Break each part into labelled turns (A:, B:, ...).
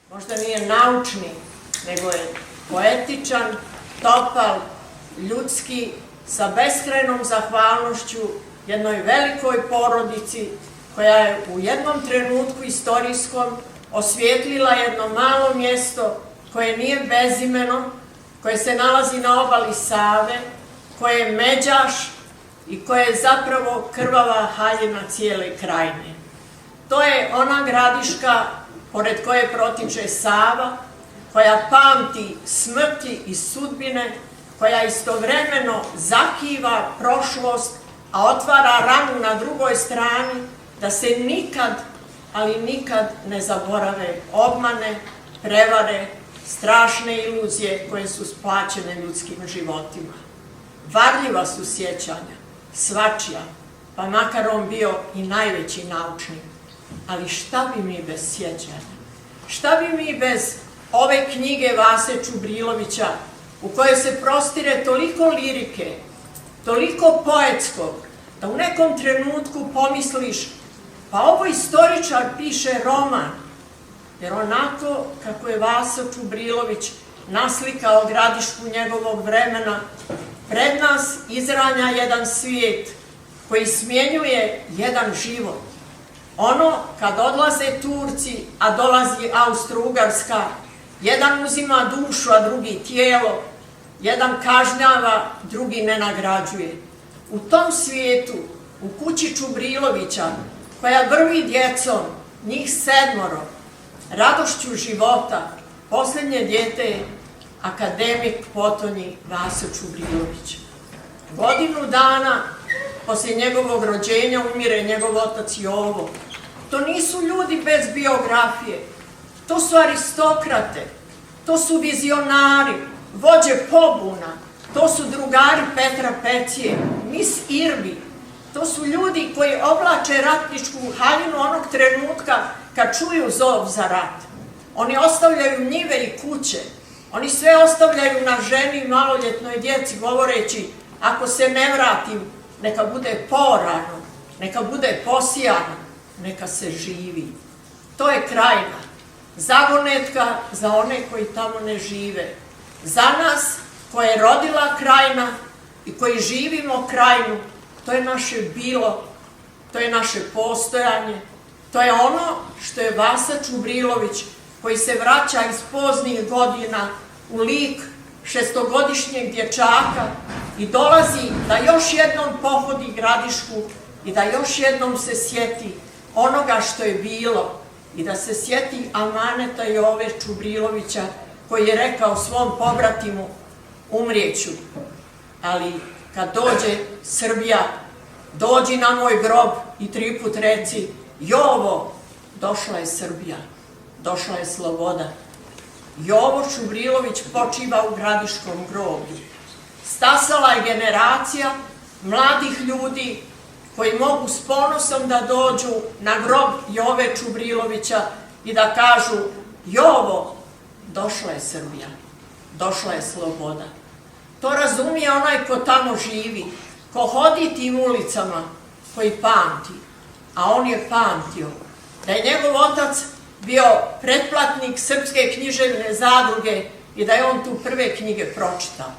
A: Možda nije naučni, nego je poetičan, topal, ljudski, sa beskrajnom zahvalnošću jednoj velikoj porodici koja je u jednom trenutku istorijskom osvijetlila jedno malo mjesto koje nije bezimeno, koje se nalazi na obali Save, koje je međaš i koje je zapravo krvava haljina cijele krajine. To je ona Gradiška pored koje protiče Sava, koja pamti smrti i sudbine, koja istovremeno zakiva prošlost, a otvara ranu na drugoj strani, da se nikad, ali nikad ne zaborave obmane, prevare, strašne iluzije koje su splaćene ljudskim životima. Varljiva su sjećanja, svačija, pa makar on bio i najveći naučnik. Ali šta bi mi bez sjećanja? Šta bi mi bez ove knjige Vase Čubrilovića, u kojoj se prostire toliko lirike, toliko poetskog, da u nekom trenutku pomisliš, pa ovo istoričar piše roman, jer onako kako je Vasa Čubrilović naslikao Gradišku njegovog vremena, pred nas izranja jedan svijet koji smjenjuje jedan život. Ono kad odlaze Turci, a dolazi Austro-Ugarska, jedan uzima dušu, a drugi tijelo, jedan kažnjava, drugi ne nagrađuje. U tom svijetu, u kući Čubrilovića, koja vrvi djecom, njih 7, radošću života, posljednje dijete je akademik potonji Vaso Čubrilović. Godinu dana poslije njegovog rođenja umire njegov otac Jovo. To nisu ljudi bez biografije, to su aristokrate, to su vizionari, vođe pobuna, to su drugari Petra Pecije, mis Irbi, to su ljudi koji oblače ratničku haljinu onog trenutka kad čuju zov za rat. Oni ostavljaju njive i kuće, oni sve ostavljaju na ženi i maloljetnoj djeci govoreći, ako se ne vratim, neka bude porano, neka bude posijano, neka se živi. To je krajina, zagonetka za one koji tamo ne žive. Za nas koja je rodila krajina i koji živimo krajinu, to je naše bilo, to je naše postojanje, to je ono što je Vasa Čubrilović, koji se vraća iz poznih godina u lik 6-godišnjeg dječaka i dolazi da još jednom pohodi Gradišku i da još jednom se sjeti onoga što je bilo i da se sjeti amaneta Jove Čubrilovića koji je rekao svom pobratimu, umrijeću, ali kad dođe Srbija, dođi na moj grob i 3 put reci, Jovo, došla je Srbija, došla je sloboda. Jovo Čubrilović počiva u Gradiškom groblju. Stasala je generacija mladih ljudi koji mogu s ponosom da dođu na grob Jove Čubrilovića i da kažu, Jovo, došla je Srbija, došla je sloboda. To razumije onaj ko tamo živi, ko hodi tim ulicama, koji pamti, a on je pamtio da je njegov otac bio pretplatnik Srpske književne zadruge i da je on tu prve knjige pročitao.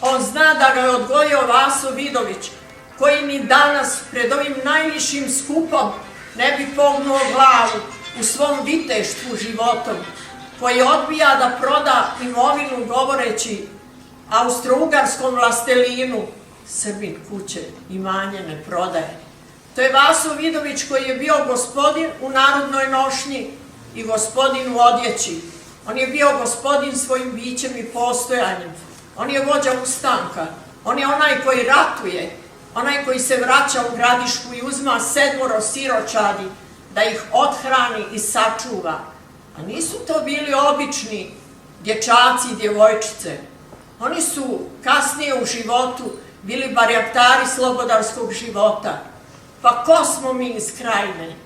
A: On zna da ga je odgojio Vaso Vidović, koji ni danas pred ovim najvišim skupom ne bi pognuo glavu u svom viteštvu životom, koji odbija da proda imovinu govoreći austro-ugarskom vlastelinu, Srbin kuće imanje ne prodaje. To je Vaso Vidović koji je bio gospodin u narodnoj nošnji i gospodin u odjeći. On je bio gospodin svojim bićem i postojanjem. On je vođa ustanka. On je onaj koji ratuje, onaj koji se vraća u Gradišku i uzma 7 siročadi da ih othrani i sačuva. A nisu to bili obični dječaci i djevojčice. Oni su kasnije u životu bili barjaktari slobodarskog života. Pa ko smo mi iz krajine?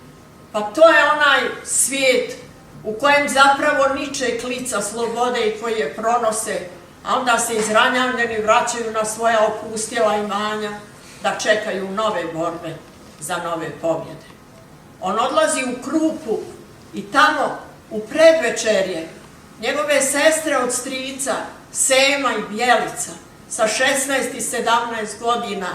A: Pa to je onaj svijet u kojem zapravo niče klica slobode i koji je pronose, a onda se izranjavljeni vraćaju na svoja opustjela imanja da čekaju nove borbe za nove pobjede. On odlazi u Krupu i tamo u predvečerje njegove sestre od strica Sema i Bjelica sa 16 i 17 godina,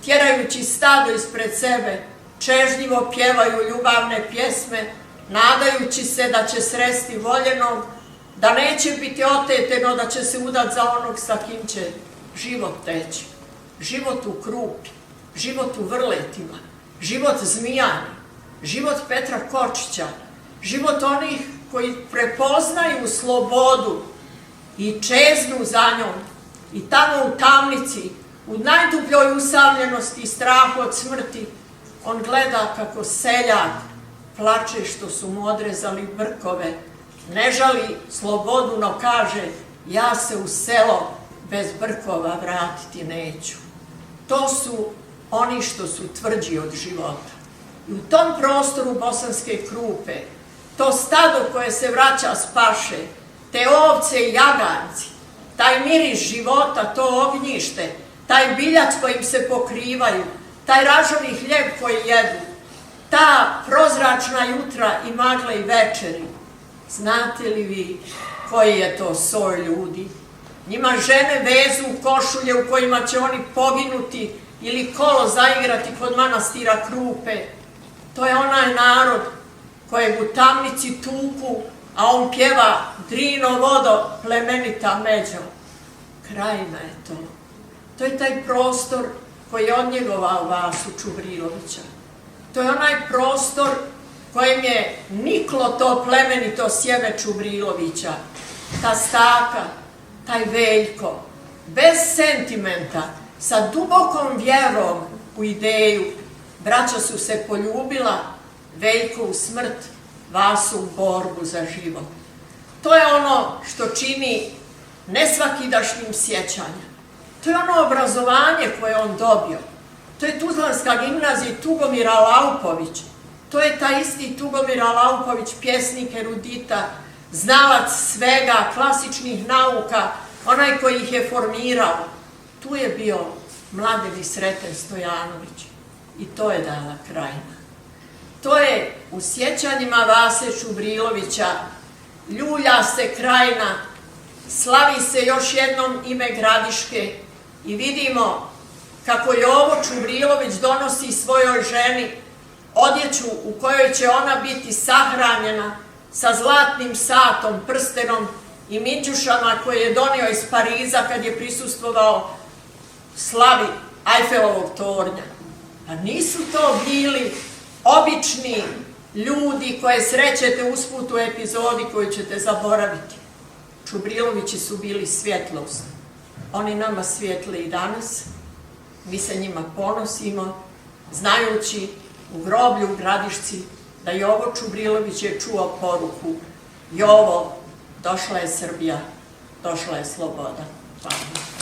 A: tjerajući stado ispred sebe, čežljivo pjevaju ljubavne pjesme, nadajući se da će sresti voljenog, da neće biti oteteno, da će se udat za onog sa kim će život teći. Život u Krupi, život u Vrletima, život Zmijani, život Petra Kočića, život onih koji prepoznaju slobodu i čeznu za njom. I tamo u tamnici, u najdubljoj usamljenosti i strahu od smrti, on gleda kako seljak plače što su mu odrezali brkove, ne žali slobodu, no kaže: ja se u selo bez brkova vratiti neću. To su oni što su tvrđi od života. I u tom prostoru Bosanske Krupe, to stado koje se vraća s paše, te ovce i jaganjci, taj miris života, to ognjište, taj biljac kojim se pokrivaju, taj ražovi hljeb koji jedu, ta prozračna jutra i magle i večeri. Znate li vi koji je to soj ljudi? Njima žene vezu košulje u kojima će oni poginuti ili kolo zaigrati kod manastira Krupe. To je onaj narod kojeg u tamnici tuku, a on pjeva: Drino vodo, plemenita međo. Krajina je to. To je taj prostor koji je odnjegovao Vasu Čubrilovića. To je onaj prostor kojem je niklo to plemenito sjeme Čubrilovića, ta Staka, taj Veljko, bez sentimenta, sa dubokom vjerom u ideju. Braća su se poljubila, Veljko u smrt, Vasu u borbu za život. To je ono što čini nesvakidašnjim sjećanjem. To je ono obrazovanje koje on dobio. To je Tuzlanska gimnazija Tugomira Laupović. To je taj isti Tugomira Laupović, pjesnik, erudita, znalac svega, klasičnih nauka, onaj koji ih je formirao. Tu je bio Mladen i Sreten Stojanović i to je dala Krajina. To je u sjećanjima Vase Čubrilovića, ljulja se Krajina, slavi se još jednom ime Gradiške i vidimo kako Jovo Čubrilović donosi svojoj ženi odjeću u kojoj će ona biti sahranjena sa zlatnim satom, prstenom i minđušama koje je donio iz Pariza kad je prisustvovao slavi Ajfelovog tornja. A nisu to bili obični ljudi koje srećete usput u epizodi koju ćete zaboraviti. Čubrilovići su bili svjetlost. Oni nama svijetle i danas. Mi se njima ponosimo, znajući u groblju u Gradišci da Jovo Čubrilović je čuo poruku: Jovo, došla je Srbija, došla je sloboda. Hvala.